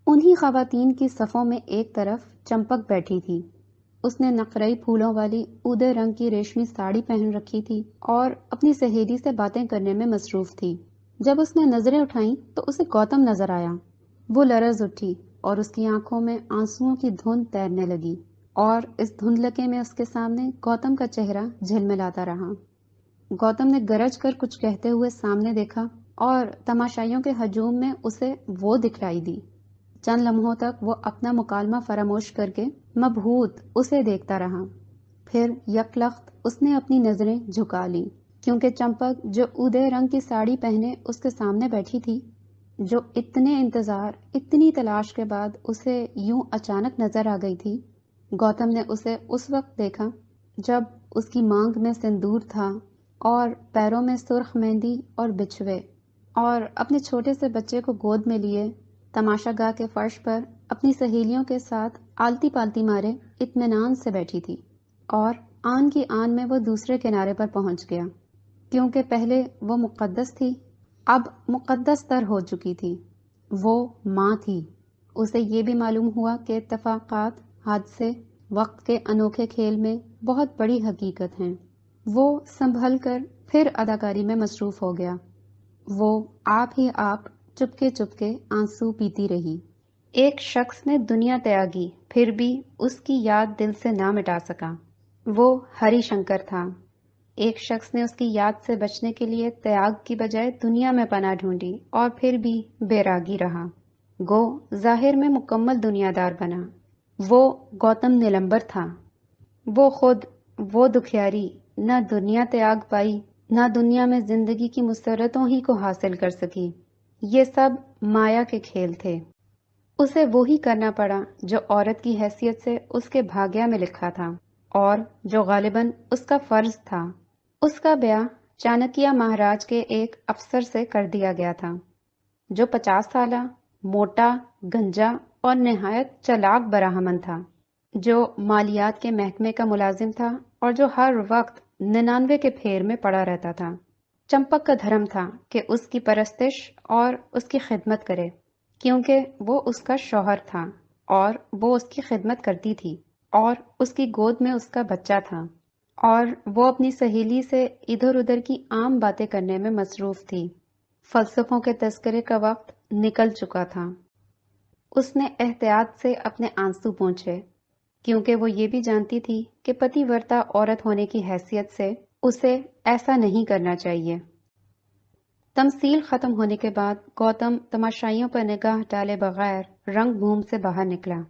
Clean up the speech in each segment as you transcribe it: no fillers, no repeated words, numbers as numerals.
انہی خواتین کی صفوں میں ایک طرف چمپک بیٹھی تھی۔ اس نے نقرئی پھولوں والی اودے رنگ کی ریشمی ساڑی پہن رکھی تھی اور اپنی سہیلی سے باتیں کرنے میں مصروف تھی۔ جب اس نے نظریں اٹھائیں تو اسے گوتم نظر آیا۔ وہ لرز اٹھی اور اس کی آنکھوں میں آنسوؤں کی دھند تیرنے لگی، اور اس دھندلکے میں اس کے سامنے گوتم کا چہرہ جھلملاتا رہا۔ گوتم نے گرج کر کچھ کہتے ہوئے سامنے دیکھا اور تماشائیوں کے ہجوم میں اسے وہ دکھلائی دی۔ چند لمحوں تک وہ اپنا مکالمہ فراموش کر کے مبہوت اسے دیکھتا رہا۔ پھر یکلخت اس نے اپنی نظریں جھکا لیں، کیونکہ چمپک جو اودے رنگ کی ساڑی پہنے اس کے سامنے بیٹھی تھی، جو اتنے انتظار اتنی تلاش کے بعد اسے یوں اچانک نظر آ گئی تھی۔ گوتم نے اسے اس وقت دیکھا جب اس کی مانگ میں سندور تھا اور پیروں میں سرخ مہندی اور بچھوے، اور اپنے چھوٹے سے بچے کو گود میں لیے تماشا گاہ کے فرش پر اپنی سہیلیوں کے ساتھ آلتی پالتی مارے اطمینان سے بیٹھی تھی، اور آن کی آن میں وہ دوسرے کنارے پر پہنچ گیا، کیونکہ پہلے وہ مقدس تھی، اب مقدس تر ہو چکی تھی۔ وہ ماں تھی۔ اسے یہ بھی معلوم ہوا کہ اتفاقات، حادثے، وقت کے انوکھے کھیل میں بہت بڑی حقیقت ہیں۔ وہ سنبھل کر پھر اداکاری میں مصروف ہو گیا۔ وہ آپ ہی آپ چپکے چپکے آنسو پیتی رہی۔ ایک شخص نے دنیا تیاگی، پھر بھی اس کی یاد دل سے نہ مٹا سکا۔ وہ ہری شنکر تھا۔ ایک شخص نے اس کی یاد سے بچنے کے لیے تیاگ کی بجائے دنیا میں پناہ ڈھونڈی اور پھر بھی بیراگی رہا۔ گو ظاہر میں مکمل دنیا دار بنا۔ وہ گوتم نیلمبر تھا۔ وہ خود، وہ دکھیاری، نہ دنیا تیاگ پائی، نہ دنیا میں زندگی کی مسرتوں ہی کو حاصل کر سکی۔ یہ سب مایا کے کھیل تھے۔ اسے وہی کرنا پڑا جو عورت کی حیثیت سے اس کے بھاگیہ میں لکھا تھا، اور جو غالباً اس کا فرض تھا۔ اس کا بیاہ چانکیہ مہاراج کے ایک افسر سے کر دیا گیا تھا، جو 50 سالہ، موٹا، گنجا اور نہایت چالاک براہمن تھا، جو مالیات کے محکمے کا ملازم تھا اور جو ہر وقت 99 کے پھیر میں پڑا رہتا تھا۔ چمپک کا دھرم تھا کہ اس کی پرستش اور اس کی خدمت کرے، کیونکہ وہ اس کا شوہر تھا اور وہ اس کی خدمت کرتی تھی، اور اس کی گود میں اس کا بچہ تھا، اور وہ اپنی سہیلی سے ادھر ادھر کی عام باتیں کرنے میں مصروف تھی۔ فلسفوں کے تذکرے کا وقت نکل چکا تھا۔ اس نے احتیاط سے اپنے آنسو پونچھے، کیونکہ وہ یہ بھی جانتی تھی کہ پتی ورتا عورت ہونے کی حیثیت سے اسے ایسا نہیں کرنا چاہیے۔ تمثیل ختم ہونے کے بعد گوتم تماشائیوں پر نگاہ ڈالے بغیر رنگ بھوم سے باہر نکلا۔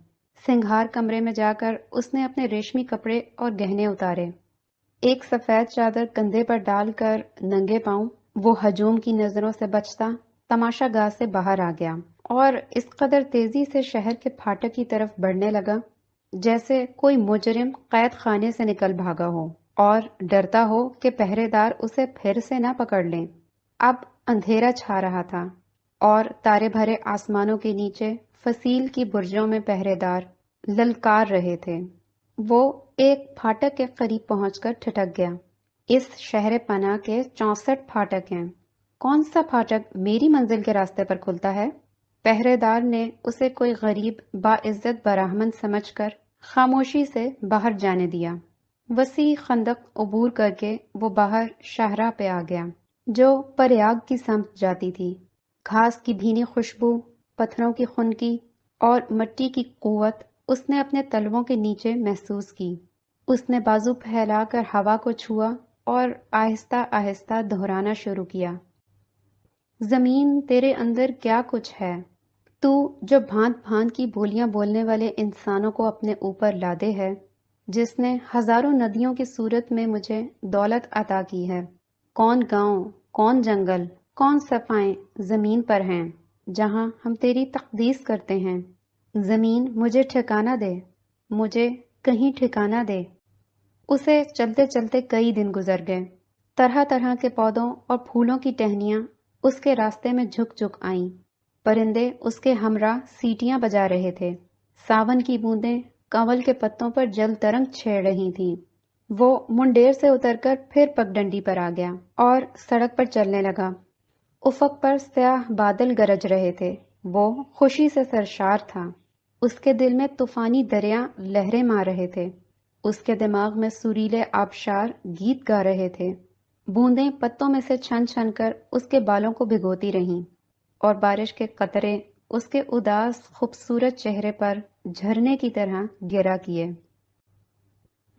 سنگھار کمرے میں جا کر اس نے اپنے ریشمی کپڑے اور گہنے اتارے۔ ایک سفید چادر کندھے پر ڈال کر ننگے پاؤں وہ ہجوم کی نظروں سے بچتا تماشا گاہ سے باہر آ گیا، اور اس قدر تیزی سے شہر کے پھاٹک کی طرف بڑھنے لگا جیسے کوئی مجرم قید خانے سے نکل بھاگا ہو اور ڈرتا ہو کہ پہرے دار اسے پھر سے نہ پکڑ لیں۔ اب اندھیرا چھا رہا تھا، اور تارے بھرے آسمانوں کے نیچے فصیل کی برجوں میں پہرے دار للکار رہے تھے۔ وہ ایک پھاٹک کے قریب پہنچ کر ٹھٹک گیا۔ اس شہر پناہ کے 64 پھاٹک ہیں، کون سا پھاٹک میری منزل کے راستے پر کھلتا ہے؟ پہرے دار نے اسے کوئی غریب باعزت براہمن سمجھ کر خاموشی سے باہر جانے دیا۔ وسیع خندق عبور کر کے وہ باہر شاہراہ پہ آ گیا، جو پریاگ کی سمت جاتی تھی۔ گھاس کی بھینی خوشبو، پتھروں کی خنکی اور مٹی کی قوت اس نے اپنے تلووں کے نیچے محسوس کی۔ اس نے بازو پھیلا کر ہوا کو چھوا اور آہستہ آہستہ دہرانا شروع کیا۔ زمین تیرے اندر کیا کچھ ہے، تو جو بھانت بھانت کی بولیاں بولنے والے انسانوں کو اپنے اوپر لادے ہے، جس نے ہزاروں ندیوں کی صورت میں مجھے دولت عطا کی ہے۔ کون گاؤں، کون جنگل، کون صفائیں زمین پر ہیں جہاں ہم تیری تقدیس کرتے ہیں۔ زمین مجھے ٹھکانہ دے، مجھے کہیں ٹھکانہ دے۔ اسے چلتے چلتے کئی دن گزر گئے۔ طرح طرح کے پودوں اور پھولوں کی ٹہنیاں اس کے راستے میں جھک جھک آئیں۔ پرندے اس کے ہمراہ سیٹیاں بجا رہے تھے۔ ساون کی بوندیں کنول کے پتوں پر جل ترنگ چھیڑ رہی تھیں۔ وہ منڈیر سے اتر کر پھر پگڈنڈی پر آ گیا اور سڑک پر چلنے لگا۔ افق پر سیاہ بادل گرج رہے تھے۔ وہ خوشی سے سرشار تھا۔ اس کے دل میں طوفانی دریا لہریں مار رہے تھے۔ اس کے دماغ میں سریلے آبشار گیت گا رہے تھے۔ بوندیں پتوں میں سے چھن چھن کر اس کے بالوں کو بھگوتی رہیں اور بارش کے قطرے اس کے اداس خوبصورت چہرے پر جھرنے کی طرح گرا کیے۔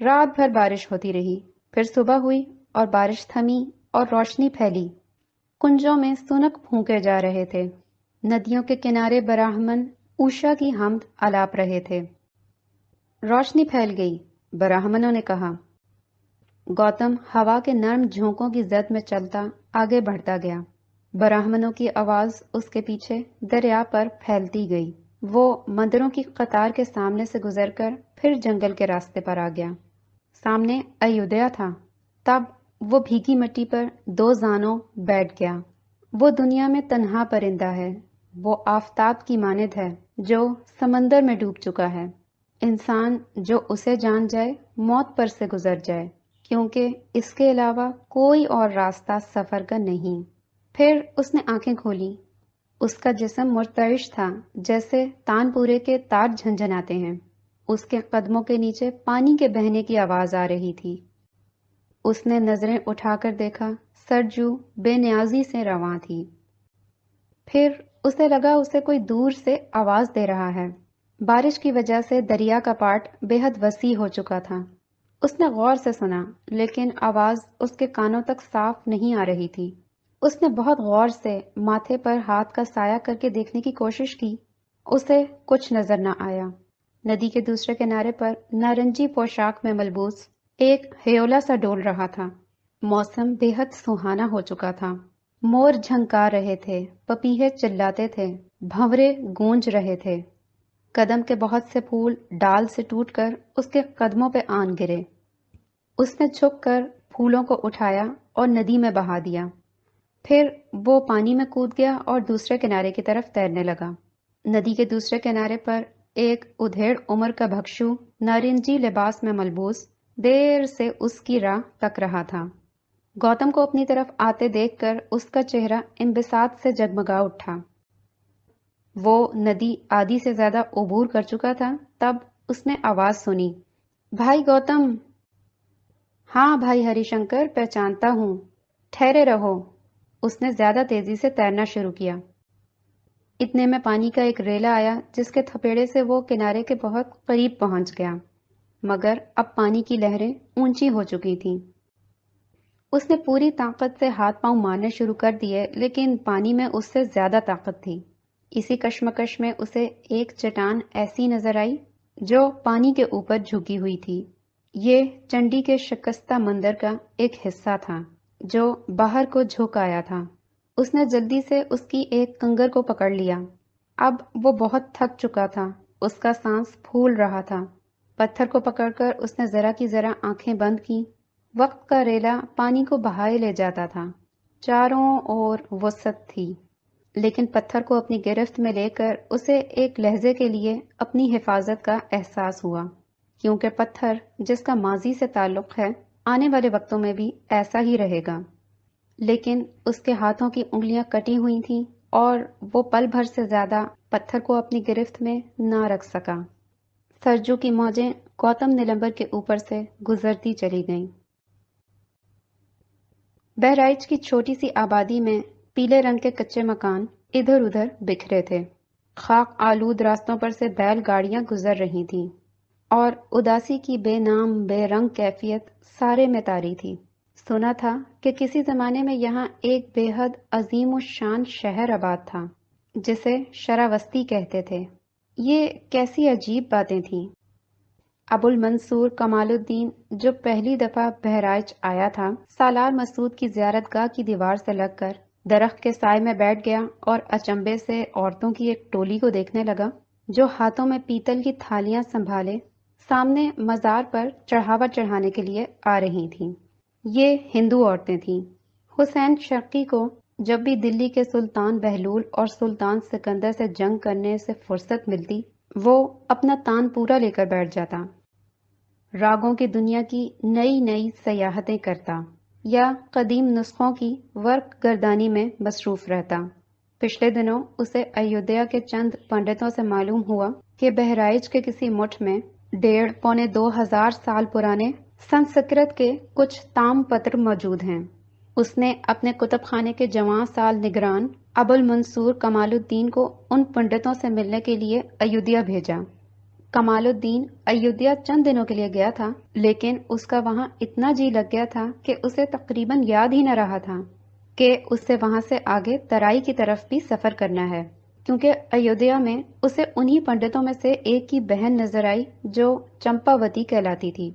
رات بھر بارش ہوتی رہی، پھر صبح ہوئی اور بارش تھمی اور روشنی پھیلی۔ کنجوں میں سنک پھونکے جا رہے تھے۔ ندیوں کے کنارے براہمن اوشا کی حمد آلاپ رہے تھے۔ روشنی پھیل گئی، براہمنوں نے کہا۔ گوتم ہوا کے نرم جھونکوں کی زد میں چلتا آگے بڑھتا گیا۔ براہمنوں کی آواز اس کے پیچھے دریا پر پھیلتی گئی۔ وہ مندروں کی قطار کے سامنے سے گزر کر پھر جنگل کے راستے پر آ گیا۔ سامنے ایودھیا تھا۔ تب وہ بھیگی مٹی پر دو زانوں بیٹھ گیا۔ وہ دنیا میں تنہا پرندہ ہے۔ وہ آفتاب کی مانند ہے جو سمندر میں ڈوب چکا ہے۔ انسان جو اسے جان جائے موت پر سے گزر جائے، کیونکہ اس کے علاوہ کوئی اور راستہ سفر کا نہیں۔ پھر اس نے آنکھیں کھولی۔ اس کا جسم مرتعش تھا، جیسے تان پورے کے تار جھنجھناتے ہیں۔ اس کے قدموں کے نیچے پانی کے بہنے کی آواز آ رہی تھی۔ اس نے نظریں اٹھا کر دیکھا، سرجو بے نیازی سے رواں تھی۔ پھر اسے لگا اسے کوئی دور سے آواز دے رہا ہے۔ بارش کی وجہ سے دریا کا پاٹ بے حد وسیع ہو چکا تھا۔ اس نے غور سے سنا، لیکن آواز اس کے کانوں تک صاف نہیں آ رہی تھی۔ اس نے بہت غور سے ماتھے پر ہاتھ کا سایہ کر کے دیکھنے کی کوشش کی۔ اسے کچھ نظر نہ آیا۔ ندی کے دوسرے کنارے پر نارنجی پوشاک میں ملبوس ایک ہیولا سا ڈول رہا تھا۔ موسم بے حد سہانا ہو چکا تھا۔ مور جھنکار رہے تھے، پپیہے چلاتے تھے، بھنورے گونج رہے تھے۔ قدم کے بہت سے پھول ڈال سے ٹوٹ کر اس کے قدموں پہ آن گرے۔ اس نے چھپ کر پھولوں کو اٹھایا اور ندی میں بہا دیا۔ پھر وہ پانی میں کود گیا اور دوسرے کنارے کی طرف تیرنے لگا۔ ندی کے دوسرے کنارے پر ایک ادھیڑ عمر کا بھکشو نارنجی لباس میں ملبوس دیر سے اس کی راہ تک رہا تھا۔ گوتم کو اپنی طرف آتے دیکھ کر اس کا چہرہ انبساط سے جگمگا اٹھا۔ وہ ندی آدھی سے زیادہ عبور کر چکا تھا، تب اس نے آواز سنی، بھائی گوتم۔ ہاں بھائی ہری شنکر، پہچانتا ہوں، ٹھہرے رہو۔ اس نے زیادہ تیزی سے تیرنا شروع کیا۔ اتنے میں پانی کا ایک ریلا آیا جس کے تھپیڑے سے وہ کنارے کے بہت قریب پہنچ گیا، مگر اب پانی کی لہریں اونچی ہو چکی تھیں۔ اس نے پوری طاقت سے ہاتھ پاؤں مارنے شروع کر دیے، لیکن پانی میں اس سے زیادہ طاقت تھی۔ اسی کشمکش میں اسے ایک چٹان ایسی نظر آئی جو پانی کے اوپر جھکی ہوئی تھی۔ یہ چنڈی کے شکستہ مندر کا ایک حصہ تھا جو باہر کو جھک آیا تھا۔ اس نے جلدی سے اس کی ایک کنگر کو پکڑ لیا۔ اب وہ بہت تھک چکا تھا، اس کا سانس پھول رہا تھا۔ پتھر کو پکڑ کر اس نے ذرا کی ذرا آنکھیں بند کی۔ وقت کا ریلا پانی کو بہائے لے جاتا تھا۔ چاروں اور وسعت تھی، لیکن پتھر کو اپنی گرفت میں لے کر اسے ایک لہجے کے لیے اپنی حفاظت کا احساس ہوا، کیونکہ پتھر جس کا ماضی سے تعلق ہے آنے والے وقتوں میں بھی ایسا ہی رہے گا۔ لیکن اس کے ہاتھوں کی انگلیاں کٹی ہوئی تھیں اور وہ پل بھر سے زیادہ پتھر کو اپنی گرفت میں نہ رکھ سکا۔ سرجو کی موجیں گوتم نیلمبر کے اوپر سے گزرتی چلی گئیں۔ بہرائچ کی چھوٹی سی آبادی میں پیلے رنگ کے کچے مکان ادھر ادھر بکھرے تھے۔ خاک آلود راستوں پر سے بیل گاڑیاں گزر رہی تھیں اور اداسی کی بے نام بے رنگ کیفیت سارے میں طاری تھی۔ سنا تھا کہ کسی زمانے میں یہاں ایک بے حد عظیم الشان شہر آباد تھا جسے شراوستی کہتے تھے۔ یہ کیسی عجیب باتیں تھیں۔ ابو المنصور کمال الدین جو پہلی دفعہ بہرائچ آیا تھا، سالار مسعود کی زیارت گاہ کی دیوار سے لگ کر درخت کے سائے میں بیٹھ گیا اور اچنبے سے عورتوں کی ایک ٹولی کو دیکھنے لگا جو ہاتھوں میں پیتل کی تھالیاں سنبھالے سامنے مزار پر چڑھاوا چڑھانے کے لیے آ رہی تھیں۔ یہ ہندو عورتیں تھیں۔ حسین شرقی کو جب بھی دلی کے سلطان بہلول اور سلطان سکندر سے جنگ کرنے سے فرصت ملتی، وہ اپنا تان پورا لے کر بیٹھ جاتا، راگوں کی دنیا کی نئی نئی سیاحتیں کرتا یا قدیم نسخوں کی ورق گردانی میں مصروف رہتا۔ پچھلے دنوں اسے ایودھیا کے چند پنڈتوں سے معلوم ہوا کہ بہرائچ کے کسی مٹھ میں 1.5-2 ہزار سال پرانے سنسکرت کے کچھ تام پتر موجود ہیں۔ اس نے اپنے کتب خانے کے جوان سال نگران ابو المنصور کمال الدین کو ان پنڈتوں سے ملنے کے لیے ایودھیا بھیجا۔ کمال الدین ایودھیا چند دنوں کے لیے گیا تھا، لیکن اس کا وہاں اتنا جی لگ گیا تھا کہ اسے تقریباً یاد ہی نہ رہا تھا کہ اس سے وہاں سے آگے ترائی کی طرف بھی سفر کرنا ہے، کیونکہ ایودھیا میں اسے انہی پنڈتوں میں سے ایک کی بہن نظر آئی جو چمپاوتی کہلاتی تھی۔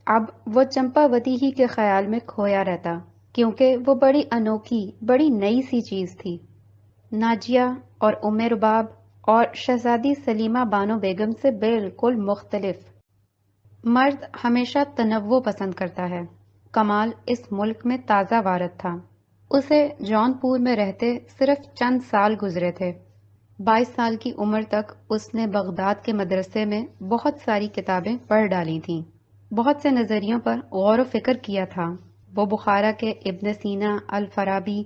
اب وہ چمپاوتی ہی کے خیال میں کھویا رہتا، کیونکہ وہ بڑی انوکھی، بڑی نئی سی چیز تھی۔ ناجیہ اور ام رباب اور شہزادی سلیمہ بانو بیگم سے بالکل مختلف۔ مرد ہمیشہ تنوع پسند کرتا ہے۔ کمال اس ملک میں تازہ وارد تھا۔ اسے جون پور میں رہتے صرف چند سال گزرے تھے۔ 22 سال کی عمر تک اس نے بغداد کے مدرسے میں بہت ساری کتابیں پڑھ ڈالی تھیں، بہت سے نظریوں پر غور و فکر کیا تھا۔ وہ بخارا کے ابن سینا، الفارابی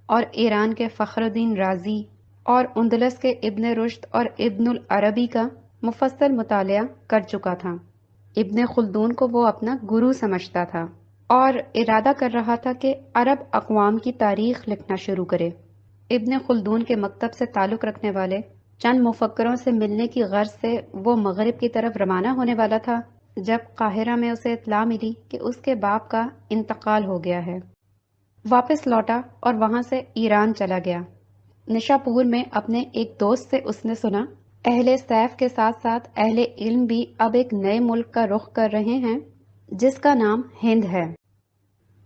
اور ایران کے فخر الدین رازی اور اندلس کے ابن رشد اور ابن العربی کا مفصل مطالعہ کر چکا تھا۔ ابن خلدون کو وہ اپنا گرو سمجھتا تھا اور ارادہ کر رہا تھا کہ عرب اقوام کی تاریخ لکھنا شروع کرے۔ ابن خلدون کے مکتب سے تعلق رکھنے والے چند مفکروں سے ملنے کی غرض سے وہ مغرب کی طرف روانہ ہونے والا تھا جب قاہرہ میں اسے اطلاع ملی کہ اس کے باپ کا انتقال ہو گیا ہے۔ واپس لوٹا اور وہاں سے ایران چلا گیا۔ نشاپور میں اپنے ایک دوست سے اس نے سنا اہل سیف کے ساتھ ساتھ اہل علم بھی اب ایک نئے ملک کا رخ کر رہے ہیں جس کا نام ہند ہے۔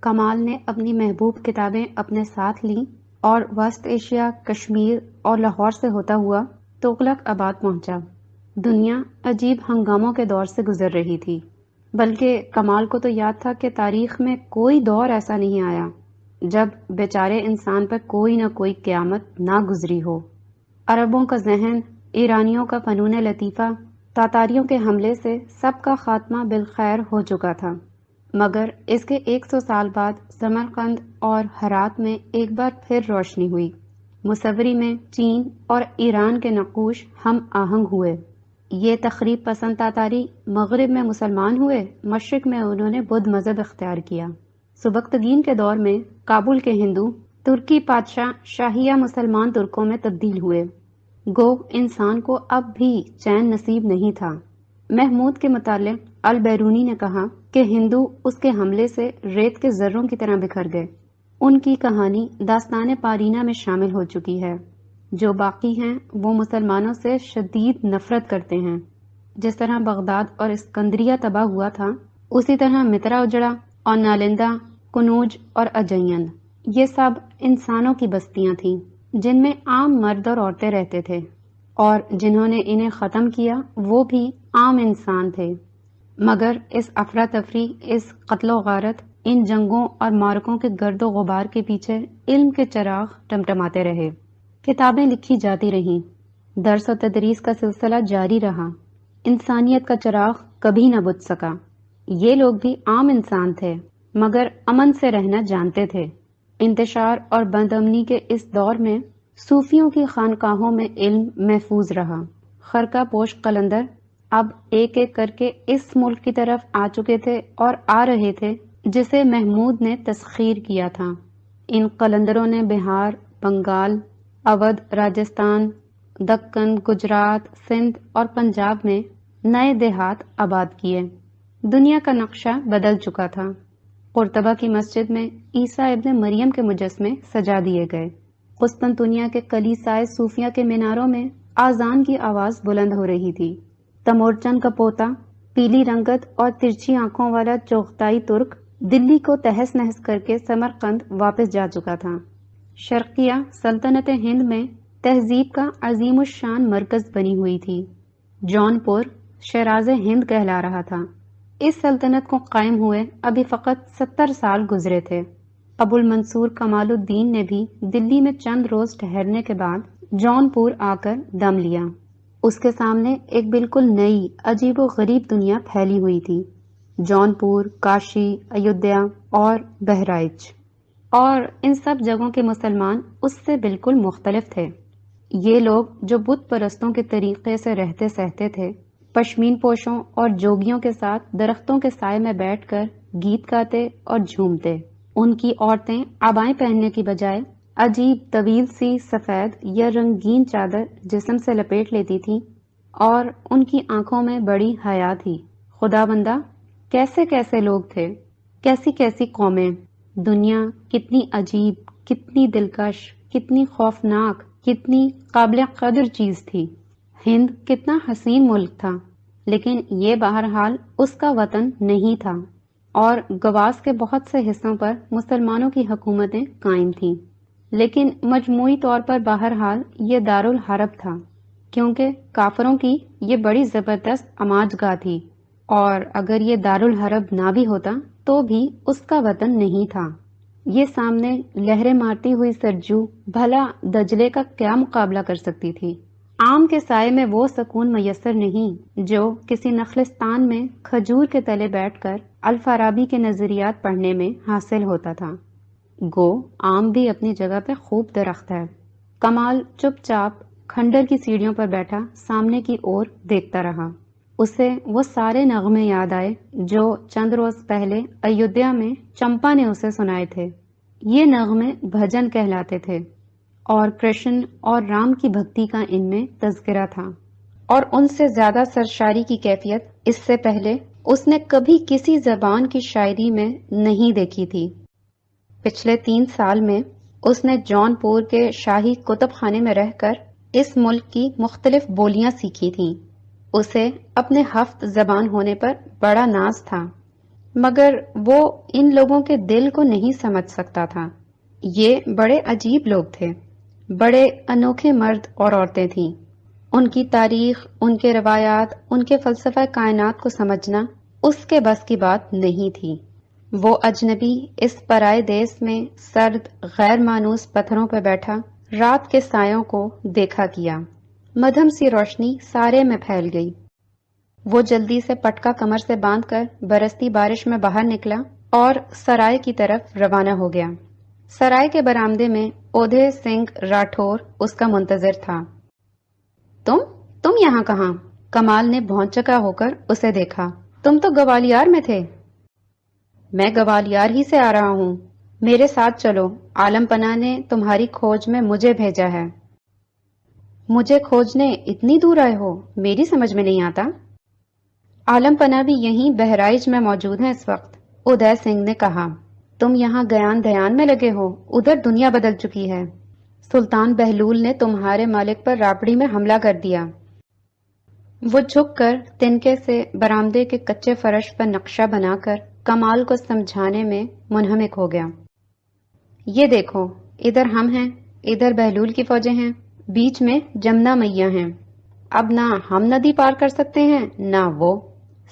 کمال نے اپنی محبوب کتابیں اپنے ساتھ لیں اور وسط ایشیا، کشمیر اور لاہور سے ہوتا ہوا تغلق آباد پہنچا۔ دنیا عجیب ہنگاموں کے دور سے گزر رہی تھی، بلکہ کمال کو تو یاد تھا کہ تاریخ میں کوئی دور ایسا نہیں آیا جب بیچارے انسان پر کوئی نہ کوئی قیامت نہ گزری ہو۔ عربوں کا ذہن، ایرانیوں کا فنون لطیفہ، تاتاریوں کے حملے سے سب کا خاتمہ بالخیر ہو چکا تھا، مگر اس کے 100 سال بعد سمرقند اور ہرات میں ایک بار پھر روشنی ہوئی۔ مصوری میں چین اور ایران کے نقوش ہم آہنگ ہوئے۔ یہ تخریب پسند تاتاری مغرب میں مسلمان ہوئے، مشرق میں انہوں نے بدھ مذہب اختیار کیا۔ سبکتگین کے دور میں کابل کے ہندو ترکی بادشاہ شاہیہ مسلمان ترکوں میں تبدیل ہوئے۔ گو انسان کو اب بھی چین نصیب نہیں تھا۔ محمود کے متعلق البیرونی نے کہا کہ ہندو اس کے حملے سے ریت کے ذروں کی طرح بکھر گئے۔ ان کی کہانی داستان پارینہ میں شامل ہو چکی ہے۔ جو باقی ہیں وہ مسلمانوں سے شدید نفرت کرتے ہیں۔ جس طرح بغداد اور اسکندریہ تباہ ہوا تھا، اسی طرح مترا اجڑا اور نالندہ، کنوج اور اجین، یہ سب انسانوں کی بستیاں تھیں جن میں عام مرد اور عورتیں رہتے تھے، اور جنہوں نے انہیں ختم کیا وہ بھی عام انسان تھے۔ مگر اس افراتفری، اس قتل و غارت، ان جنگوں اور مارکوں کے گرد و غبار کے پیچھے علم کے چراغ ٹمٹماتے رہے۔ کتابیں لکھی جاتی رہیں، درس و تدریس کا سلسلہ جاری رہا، انسانیت کا چراغ کبھی نہ بجھ سکا۔ یہ لوگ بھی عام انسان تھے، مگر امن سے رہنا جانتے تھے۔ انتشار اور بد امنی کے اس دور میں صوفیوں کی خانقاہوں میں علم محفوظ رہا۔ خرقہ پوش قلندر اب ایک ایک کر کے اس ملک کی طرف آ چکے تھے اور آ رہے تھے جسے محمود نے تسخیر کیا تھا۔ ان قلندروں نے بہار، بنگال، اودھ، راجستھان، دکن، گجرات، سندھ اور پنجاب میں نئے دیہات آباد کیے۔ دنیا کا نقشہ بدل چکا تھا۔ قرطبہ کی مسجد میں عیسیٰ ابن مریم کے مجسمے سجا دیے گئے۔ قسطنطنیہ کے کلیسائے صوفیہ کے میناروں میں آذان کی آواز بلند ہو رہی تھی۔ تمورچند کا پوتا، پیلی رنگت اور ترچھی آنکھوں والا چغتائی ترک دلی کو تہس نہس کر کے سمرقند واپس جا چکا تھا۔ شرقیہ سلطنت ہند میں تہذیب کا عظیم الشان مرکز بنی ہوئی تھی۔ جون پور شیراز ہند کہلا رہا تھا۔ اس سلطنت کو قائم ہوئے ابھی فقط 70 سال گزرے تھے۔ ابو المنصور کمال الدین نے بھی دلی میں چند روز ٹھہرنے کے بعد جون پور آ کر دم لیا۔ اس کے سامنے ایک بالکل نئی، عجیب و غریب دنیا پھیلی ہوئی تھی۔ جون پور، کاشی، ایودھیا اور بہرائچ۔ اور ان سب جگہوں کے مسلمان اس سے بالکل مختلف تھے۔ یہ لوگ جو بت پرستوں کے طریقے سے رہتے سہتے تھے، پشمین پوشوں اور جوگیوں کے ساتھ درختوں کے سائے میں بیٹھ کر گیت گاتے اور جھومتے۔ ان کی عورتیں عبائیں پہننے کی بجائے عجیب طویل سی سفید یا رنگین چادر جسم سے لپیٹ لیتی تھیں، اور ان کی آنکھوں میں بڑی حیا تھی۔ خدا بندہ، کیسے کیسے لوگ تھے، کیسی کیسی قومیں! دنیا کتنی عجیب، کتنی دلکش، کتنی خوفناک، کتنی قابل قدر چیز تھی۔ ہند کتنا حسین ملک تھا، لیکن یہ بہرحال اس کا وطن نہیں تھا، اور گواس کے بہت سے حصوں پر مسلمانوں کی حکومتیں قائم تھیں، لیکن مجموعی طور پر بہرحال یہ دارالحرب تھا، کیونکہ کافروں کی یہ بڑی زبردست اماج گاہ تھی، اور اگر یہ دارالحرب نہ بھی ہوتا تو بھی اس کا وطن نہیں تھا۔ یہ سامنے لہریں مارتی ہوئی سرجو بھلا دجلے کا کیا مقابلہ کر سکتی تھی؟ آم کے سائے میں وہ سکون میسر نہیں جو کسی نخلستان میں کھجور کے تلے بیٹھ کر الفارابی کے نظریات پڑھنے میں حاصل ہوتا تھا۔ گو آم بھی اپنی جگہ پہ خوب درخت ہے۔ کمال چپ چاپ کھنڈر کی سیڑھیوں پر بیٹھا سامنے کی اور دیکھتا رہا۔ اسے وہ سارے نغمے یاد آئے جو چند روز پہلے ایودھیا میں چمپا نے اسے سنائے تھے۔ یہ نغمے بھجن کہلاتے تھے، اور کرشن اور رام کی بھکتی کا ان میں تذکرہ تھا، اور ان سے زیادہ سرشاری کی کیفیت اس سے پہلے اس نے کبھی کسی زبان کی شاعری میں نہیں دیکھی تھی۔ پچھلے 3 سال میں اس نے جون پور کے شاہی کتب خانے میں رہ کر اس ملک کی مختلف بولیاں سیکھی تھیں۔ اسے اپنے 7 زبان ہونے پر بڑا ناز تھا، مگر وہ ان لوگوں کے دل کو نہیں سمجھ سکتا تھا۔ یہ بڑے عجیب لوگ تھے، بڑے انوکھے مرد اور عورتیں تھیں۔ ان کی تاریخ، ان کے روایات، ان کے فلسفہ کائنات کو سمجھنا اس کے بس کی بات نہیں تھی۔ وہ اجنبی اس پرائے دیس میں سرد غیر مانوس پتھروں پہ بیٹھا رات کے سایوں کو دیکھا کیا۔ مدھم سی روشنی سارے میں پھیل گئی۔ وہ جلدی سے پٹکا کمر سے باندھ کر برستی بارش میں باہر نکلا اور سرائے کی طرف روانہ ہو گیا۔ سرائے کے برآمدے میں اودے سنگھ راٹھور اس کا منتظر تھا۔ تم یہاں کہاں؟ کمال نے بھونچکا ہو کر اسے دیکھا۔ تم تو گوالیار میں تھے۔ میں گوالیار ہی سے آ رہا ہوں، میرے ساتھ چلو، عالم پناہ نے تمہاری کھوج میں مجھے بھیجا ہے۔ مجھے کھوجنے اتنی دور آئے ہو؟ میری سمجھ میں نہیں آتا۔ عالم پناہ بھی یہیں بہرائچ میں موجود ہیں اس وقت، ادے سنگھ نے کہا۔ تم یہاں گیان دھیان میں لگے ہو، ادھر دنیا بدل چکی ہے۔ سلطان بہلول نے تمہارے مالک پر راپڑی میں حملہ کر دیا۔ وہ جھک کر تنکے سے برآمدے کے کچے فرش پر نقشہ بنا کر کمال کو سمجھانے میں منہمک ہو گیا۔ یہ دیکھو، ادھر ہم ہیں، ادھر بہلول کی فوجیں ہیں، بیچ میں جمنا میاں ہیں۔ اب نہ ہم ندی پار کر سکتے ہیں نہ وہ۔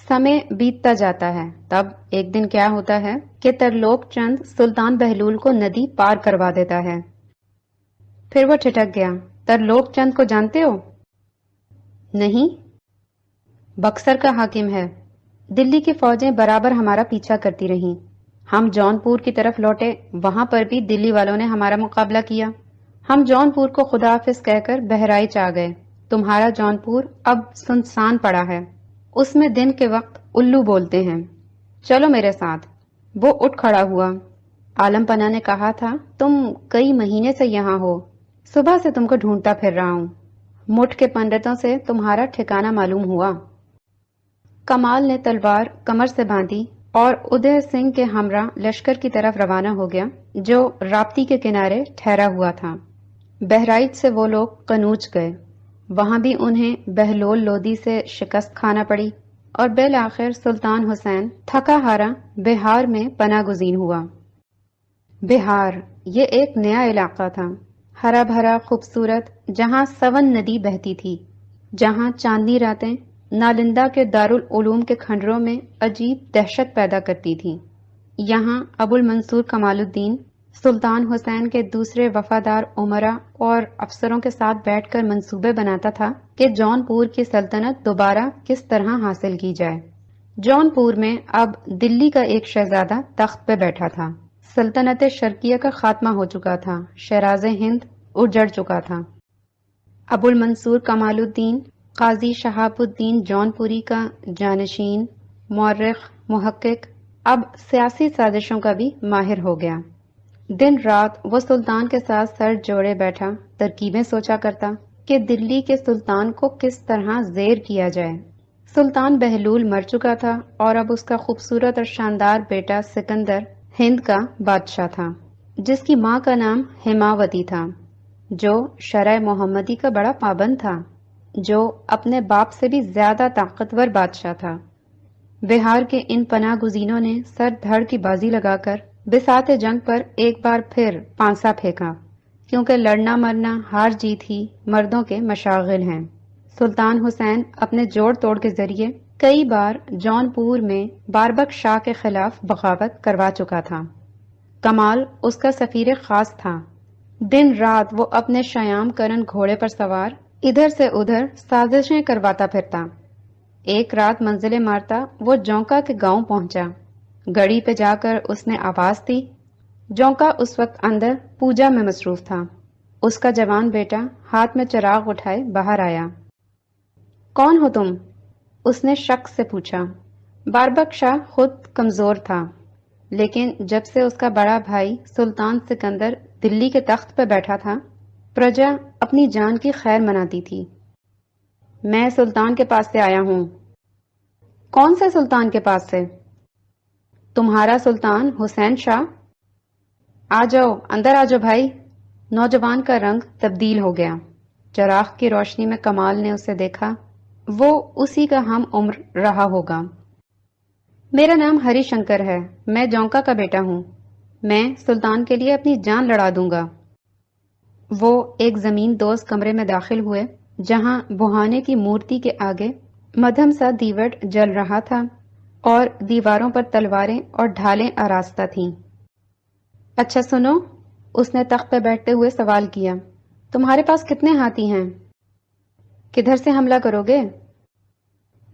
سمے بیتتا جاتا ہے، تب ایک دن کیا ہوتا ہے کہ ترلوک چند سلطان بہلول کو ندی پار کروا دیتا ہے۔ پھر وہ ٹھٹک گیا۔ ترلوک چند کو جانتے ہو؟ نہیں۔ بکسر کا حاکم ہے۔ دلی کی فوجیں برابر ہمارا پیچھا کرتی رہیں۔ ہم جون پور کی طرف لوٹے، وہاں پر بھی دلی والوں نے ہمارا مقابلہ کیا۔ ہم جون پور کو خدا حافظ کہہ کر بہرائچ آ گئے۔ تمہارا جون پور اب سنسان پڑا ہے، اس میں دن کے وقت الو بولتے ہیں۔ چلو میرے ساتھ۔ وہ اٹھ کھڑا ہوا۔ عالم پناہ نے کہا تھا تم کئی مہینے سے یہاں ہو، صبح سے تم کو ڈھونڈتا پھر رہا ہوں۔ مٹھ کے پنڈتوں سے تمہارا ٹھکانہ معلوم ہوا؟ کمال نے تلوار کمر سے باندھی اور ادے سنگھ کے ہمراہ لشکر کی طرف روانہ ہو گیا جو راپتی کے کنارے ٹھہرا ہوا تھا۔ بہرائچ سے وہ لوگ قنوج گئے، وہاں بھی انہیں بہلول لودھی سے شکست کھانا پڑی، اور بالآخر سلطان حسین تھکا ہارا بہار میں پناہ گزین ہوا۔ بہار یہ ایک نیا علاقہ تھا، ہرا بھرا خوبصورت، جہاں سون ندی بہتی تھی، جہاں چاندنی راتیں نالندہ کے دارالعلوم کے کھنڈروں میں عجیب دہشت پیدا کرتی تھیں۔ یہاں ابو المنصور کمال الدین سلطان حسین کے دوسرے وفادار امراء اور افسروں کے ساتھ بیٹھ کر منصوبے بناتا تھا کہ جون پور کی سلطنت دوبارہ کس طرح حاصل کی جائے۔ جون پور میں اب دلی کا ایک شہزادہ تخت پہ بیٹھا تھا، سلطنت شرقیہ کا خاتمہ ہو چکا تھا، شیراز ہند اجڑ چکا تھا۔ ابو المنصور کمال الدین قاضی شہاب الدین جون پوری کا جانشین، مورخ، محقق، اب سیاسی سازشوں کا بھی ماہر ہو گیا۔ دن رات وہ سلطان کے ساتھ سر جوڑے بیٹھا ترکیبیں سوچا کرتا کہ دلی کے سلطان کو کس طرح زیر کیا جائے۔ سلطان بہلول مر چکا تھا اور اب اس کا خوبصورت اور شاندار بیٹا سکندر ہند کا بادشاہ تھا، جس کی ماں کا نام ہماوتی تھا، جو شرع محمدی کا بڑا پابند تھا، جو اپنے باپ سے بھی زیادہ طاقتور بادشاہ تھا۔ بہار کے ان پناہ گزینوں نے سر دھڑ کی بازی لگا کر بساط جنگ پر ایک بار پھر پانسا پھینکا، کیونکہ لڑنا مرنا ہار جیت ہی مردوں کے مشاغل ہیں۔ سلطان حسین اپنے جوڑ توڑ کے ذریعے کئی بار جون پور میں باربک شاہ کے خلاف بغاوت کروا چکا تھا۔ کمال اس کا سفیر خاص تھا۔ دن رات وہ اپنے شیام کرن گھوڑے پر سوار ادھر سے ادھر سازشیں کرواتا پھرتا۔ ایک رات منزلیں مارتا وہ جونکا کے گاؤں پہنچا۔ گڑی پہ جا کر اس نے آواز دی۔ جونکا اس وقت اندر پوجا میں مصروف تھا۔ اس کا جوان بیٹا ہاتھ میں چراغ اٹھائے باہر آیا۔ کون ہو تم؟ اس نے شک سے پوچھا۔ باربک شاہ خود کمزور تھا، لیکن جب سے اس کا بڑا بھائی سلطان سکندر دلی کے تخت پہ بیٹھا تھا، پرجا اپنی جان کی خیر مناتی تھی۔ میں سلطان کے پاس سے آیا ہوں۔ کون سے سلطان کے پاس سے؟ تمہارا سلطان حسین شاہ۔ آ جاؤ، اندر آ جاؤ بھائی۔ نوجوان کا رنگ تبدیل ہو گیا۔ چراغ کی روشنی میں کمال نے اسے دیکھا۔ وہ اسی کا ہم عمر رہا ہوگا۔ میرا نام ہری شنکر ہے، میں جونکا کا بیٹا ہوں۔ میں سلطان کے لیے اپنی جان لڑا دوں گا۔ وہ ایک زمین دوز کمرے میں داخل ہوئے، جہاں بہانے کی مورتی کے آگے مدھم سا دیوٹ جل رہا تھا اور دیواروں پر تلواریں اور ڈھالیں آراستہ تھیں۔ اچھا سنو، اس نے تخت پہ بیٹھتے ہوئے سوال کیا، تمہارے پاس کتنے ہاتھی ہیں؟ کدھر سے حملہ کرو گے؟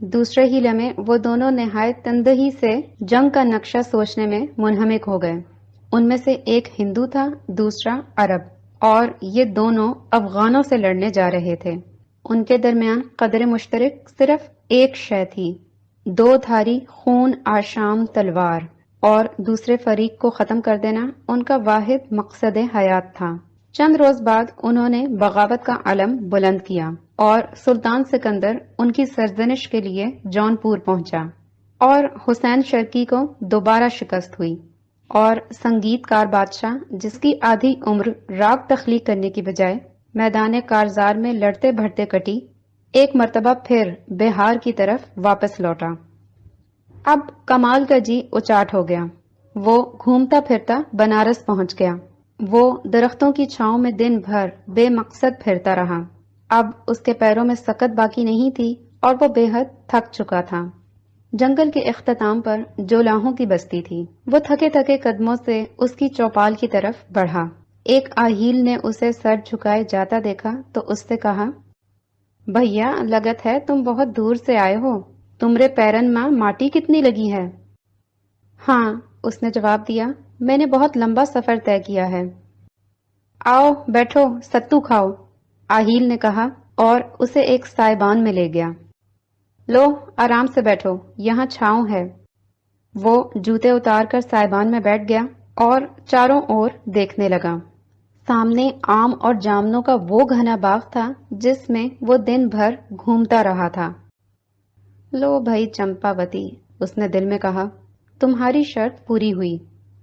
دوسرے ہی لمحے وہ دونوں نہایت تندہی سے جنگ کا نقشہ سوچنے میں منہمک ہو گئے۔ ان میں سے ایک ہندو تھا، دوسرا عرب، اور یہ دونوں افغانوں سے لڑنے جا رہے تھے۔ ان کے درمیان قدر مشترک صرف ایک شے تھی، دو دھاری خون آشام تلوار، اور دوسرے فریق کو ختم کر دینا ان کا واحد مقصد حیات تھا۔ چند روز بعد انہوں نے بغاوت کا علم بلند کیا اور سلطان سکندر ان کی سرزنش کے لیے جون پور پہنچا، اور حسین شرقی کو دوبارہ شکست ہوئی، اور سنگیت کار بادشاہ، جس کی آدھی عمر راگ تخلیق کرنے کی بجائے میدان کارزار میں لڑتے بھڑتے کٹی، ایک مرتبہ پھر بہار کی طرف واپس لوٹا۔ اب کمال کا جی اچاٹ ہو گیا۔ وہ گھومتا پھرتا بنارس پہنچ گیا۔ وہ درختوں کی چھاؤں میں دن بھر بے مقصد پھرتا رہا۔ اب اس کے پیروں میں سکت باقی نہیں تھی اور وہ بے حد تھک چکا تھا۔ جنگل کے اختتام پر جولاہوں کی بستی تھی۔ وہ تھکے تھکے قدموں سے اس کی چوپال کی طرف بڑھا۔ ایک آہیل نے اسے سر جھکائے جاتا دیکھا تو اس سے کہا، بھیا لگت ہے تم بہت دور سے آئے ہو، تمرے پیرن میں ماٹی کتنی لگی ہے؟ ہاں، اس نے جواب دیا، میں نے بہت لمبا سفر طے کیا ہے۔ آؤ بیٹھو، ستو کھاؤ، آہیل نے کہا اور اسے ایک سائبان میں لے گیا۔ لو آرام سے بیٹھو، یہاں چھاؤں ہے۔ وہ جوتے اتار کر سائبان میں بیٹھ گیا اور چاروں اور دیکھنے لگا۔ سامنے آم اور جامنوں کا وہ گھنا باغ تھا جس میں وہ دن بھر گھومتا رہا تھا۔ لو بھائی چمپاوتی، اس نے دل میں کہا، تمہاری شرط پوری ہوئی۔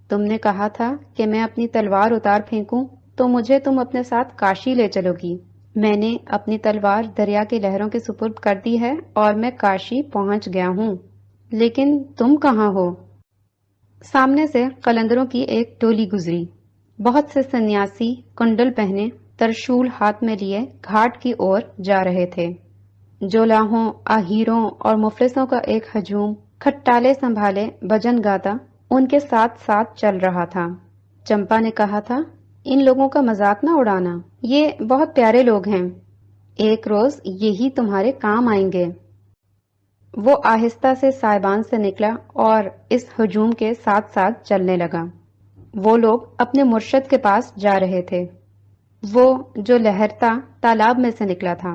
تم نے کہا تھا کہ میں اپنی تلوار اتار پھینکوں تو مجھے تم اپنے ساتھ کاشی لے چلو گی۔ میں نے اپنی تلوار دریا کی لہروں کے سپرد کر دی ہے اور میں کاشی پہنچ گیا ہوں، لیکن تم کہاں ہو؟ سامنے سے قلندروں کی ایک ٹولی گزری۔ بہت سے سنیاسی کنڈل پہنے، ترشول ہاتھ میں لیے گھاٹ کی اور جا رہے تھے۔ جولاہوں، آہیروں اور مفلسوں کا ایک ہجوم کھٹالے سنبھالے بھجن گاتا ان کے ساتھ ساتھ چل رہا تھا۔ چمپا نے کہا تھا، ان لوگوں کا مذاق نہ اڑانا، یہ بہت پیارے لوگ ہیں، ایک روز یہی تمہارے کام آئیں گے۔ وہ آہستہ سے سائبان سے نکلا اور اس ہجوم کے ساتھ ساتھ چلنے لگا۔ وہ لوگ اپنے مرشد کے پاس جا رہے تھے، وہ جو لہرتا تالاب میں سے نکلا تھا۔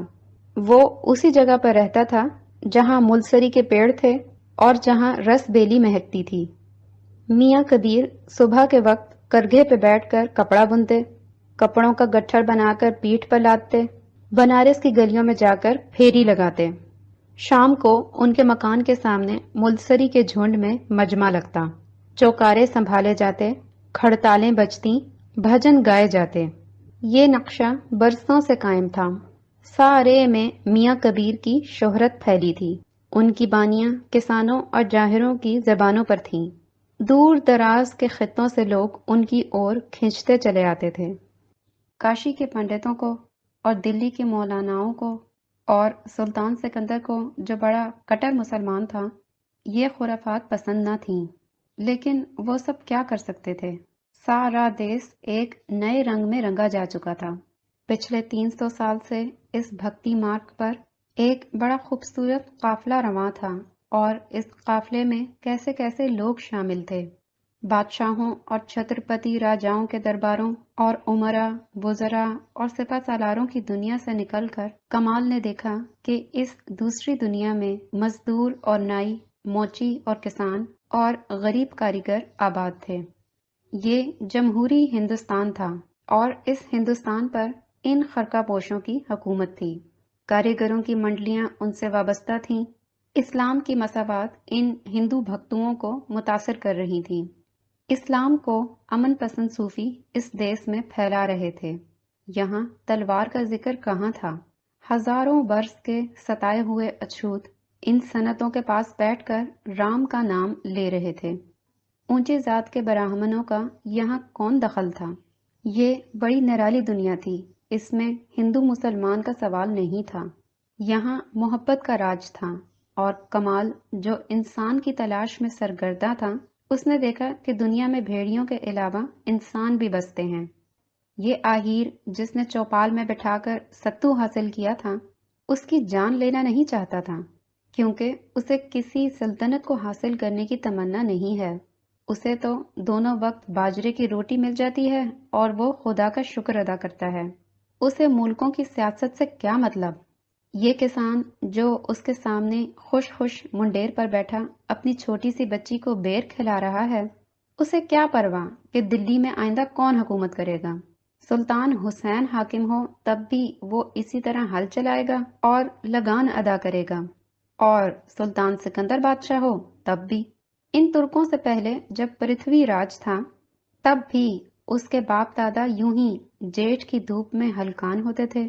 وہ اسی جگہ پر رہتا تھا جہاں ملسری کے پیڑ تھے اور جہاں رس بیلی مہکتی تھی۔ میاں کبیر صبح کے وقت کرگھے پہ بیٹھ کر کپڑا بنتے، کپڑوں کا گٹھڑ بنا کر پیٹھ پر لادتے، بنارس کی گلیوں میں جا کر پھیری لگاتے۔ شام کو ان کے مکان کے سامنے ملسری کے جھنڈ میں مجمع لگتا، چوکارے سنبھالے جاتے، کھڑتالیں بجتی، بھجن گائے جاتے۔ یہ نقشہ برسوں سے قائم تھا۔ سارے میں میاں کبیر کی شہرت پھیلی تھی۔ ان کی بانیاں کسانوں اور جاہروں کی زبانوں پر تھیں۔ دور دراز کے خطوں سے لوگ ان کی اور کھنچتے چلے آتے تھے۔ کاشی کے پنڈتوں کو اور دلی کے مولاناؤں کو اور سلطان سکندر کو، جو بڑا کٹر مسلمان تھا، یہ خرافات پسند نہ تھیں، لیکن وہ سب کیا کر سکتے تھے؟ سارا دیس ایک نئے رنگ میں رنگا جا چکا تھا۔ پچھلے 300 سال سے اس بھکتی مارگ پر ایک بڑا خوبصورت قافلہ رواں تھا، اور اس قافلے میں کیسے کیسے لوگ شامل تھے۔ بادشاہوں اور چھترپتی راجاؤں کے درباروں اور امراء، وزراء اور سپہ سالاروں کی دنیا سے نکل کر کمال نے دیکھا کہ اس دوسری دنیا میں مزدور اور نائی، موچی اور کسان اور غریب کاریگر آباد تھے۔ یہ جمہوری ہندوستان تھا، اور اس ہندوستان پر ان خرقہ پوشوں کی حکومت تھی۔ کاریگروں کی منڈلیاں ان سے وابستہ تھیں۔ اسلام کی مساوات ان ہندو بھکتوؤں کو متاثر کر رہی تھیں۔ اسلام کو امن پسند صوفی اس دیس میں پھیلا رہے تھے۔ یہاں تلوار کا ذکر کہاں تھا؟ ہزاروں برس کے ستائے ہوئے اچھوت ان سنتوں کے پاس بیٹھ کر رام کا نام لے رہے تھے۔ اونچی ذات کے براہمنوں کا یہاں کون دخل تھا؟ یہ بڑی نرالی دنیا تھی، اس میں ہندو مسلمان کا سوال نہیں تھا۔ یہاں محبت کا راج تھا، اور کمال جو انسان کی تلاش میں سرگرداں تھا، اس نے دیکھا کہ دنیا میں بھیڑیوں کے علاوہ انسان بھی بستے ہیں۔ یہ آہیر جس نے چوپال میں بٹھا کر ستو حاصل کیا تھا، اس کی جان لینا نہیں چاہتا تھا، کیونکہ اسے کسی سلطنت کو حاصل کرنے کی تمنا نہیں ہے۔ اسے تو دونوں وقت باجرے کی روٹی مل جاتی ہے اور وہ خدا کا شکر ادا کرتا ہے۔ اسے ملکوں کی سیاست سے کیا مطلب؟ یہ کسان جو اس کے سامنے خوش خوش منڈیر پر بیٹھا اپنی چھوٹی سی بچی کو بیر کھلا رہا ہے، اسے کیا پرواہ کہ دلی میں آئندہ کون حکومت کرے گا؟ سلطان حسین حاکم ہو تب بھی وہ اسی طرح ہل چلائے گا اور لگان ادا کرے گا، اور سلطان سکندر بادشاہ ہو تب بھی۔ ان ترکوں سے پہلے جب پرتھوی راج تھا، تب بھی اس کے باپ دادا یوں ہی جیٹھ کی دھوپ میں ہلکان ہوتے تھے،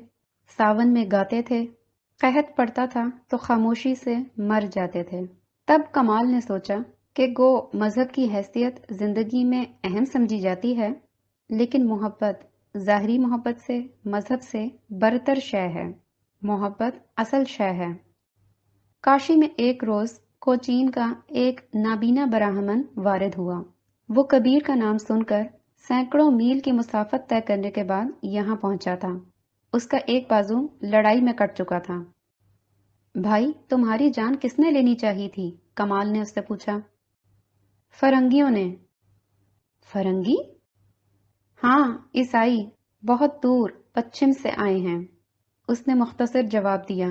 ساون میں گاتے تھے، قحط پڑتا تھا تو خاموشی سے مر جاتے تھے۔ تب کمال نے سوچا کہ گو مذہب کی حیثیت زندگی میں اہم سمجھی جاتی ہے، لیکن محبت ظاہری محبت سے، مذہب سے برتر شے ہے۔ محبت اصل شے ہے۔ کاشی میں ایک روز کوچین کا ایک نابینا براہمن وارد ہوا۔ وہ کبیر کا نام سن کر سینکڑوں میل کی مسافت طے کرنے کے بعد یہاں پہنچا تھا۔ اس کا ایک بازو لڑائی میں کٹ چکا تھا۔ بھائی، تمہاری جان کس نے لینی چاہی تھی؟ کمال نے اس سے پوچھا۔ فرنگیوں نے۔ فرنگی؟ ہاں، عیسائی، بہت دور پچھم سے آئے ہیں، اس نے مختصر جواب دیا۔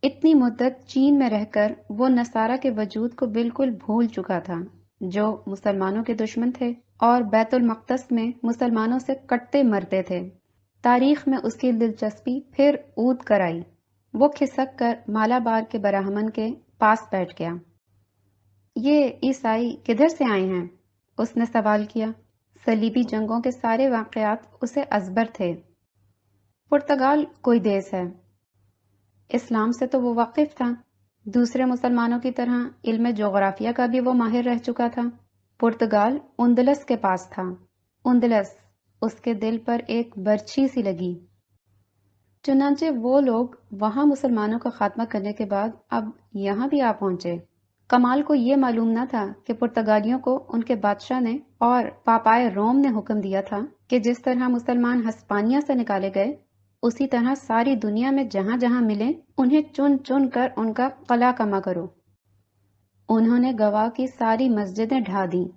اتنی مدت چین میں رہ کر وہ نصارہ کے وجود کو بالکل بھول چکا تھا، جو مسلمانوں کے دشمن تھے اور بیت المقدس میں مسلمانوں سے کٹتے مرتے تھے۔ تاریخ میں اس کی دلچسپی پھر اود کر آئی۔ وہ کھسک کر مالابار کے براہمن کے پاس بیٹھ گیا۔ یہ عیسائی کدھر سے آئے ہیں؟ اس نے سوال کیا۔ صلیبی جنگوں کے سارے واقعات اسے ازبر تھے۔ پرتگال کوئی دیس ہے؟ اسلام سے تو وہ واقف تھا، دوسرے مسلمانوں کی طرح علم جغرافیہ کا بھی وہ ماہر رہ چکا تھا۔ پرتگال اندلس کے پاس تھا۔ اندلس، اس کے دل پر ایک برچھی سی لگی۔ چنانچہ وہ لوگ وہاں مسلمانوں کا خاتمہ کرنے کے بعد اب یہاں بھی آ پہنچے۔ کمال کو یہ معلوم نہ تھا کہ پرتگالیوں کو ان کے بادشاہ نے اور پاپائے روم نے حکم دیا تھا کہ جس طرح مسلمان ہسپانیہ سے نکالے گئے، اسی طرح ساری دنیا میں جہاں جہاں ملیں انہیں چن چن کر ان کا قلع کما کرو۔ انہوں نے گوا کی ساری مسجدیں ڈھا دیں،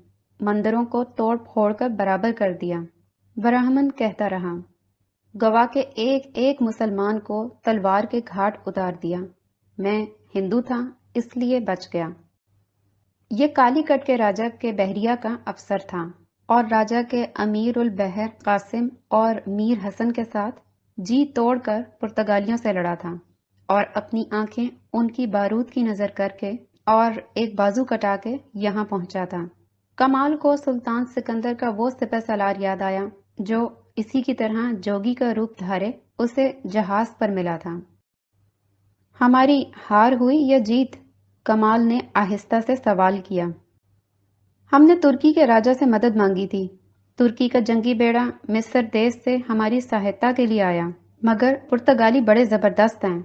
مندروں کو توڑ پھوڑ کر برابر کر دیا۔ برہمن کہتا رہا، گوا کے ایک ایک مسلمان کو تلوار کے گھاٹ اتار دیا۔ میں ہندو تھا اس لیے بچ گیا۔ یہ کالی کٹ کے راجہ کے بحریہ کا افسر تھا اور راجہ کے امیر البحر قاسم اور میر حسن کے ساتھ جی توڑ کر پرتگالیوں سے لڑا تھا، اور اپنی آنکھیں ان کی بارود کی نظر کر کے اور ایک بازو کٹا کے یہاں پہنچا تھا۔ کمال کو سلطان سکندر کا وہ سپہ سالار یاد آیا جو اسی کی طرح جوگی کا روپ دھارے اسے جہاز پر ملا تھا۔ ہماری ہار ہوئی یا جیت؟ کمال نے آہستہ سے سوال کیا۔ ہم نے ترکی کے راجہ سے مدد مانگی تھی۔ ترکی کا جنگی بیڑا مصر دیش سے ہماری سہایتا کے لیے آیا، مگر پرتگالی بڑے زبردست ہیں،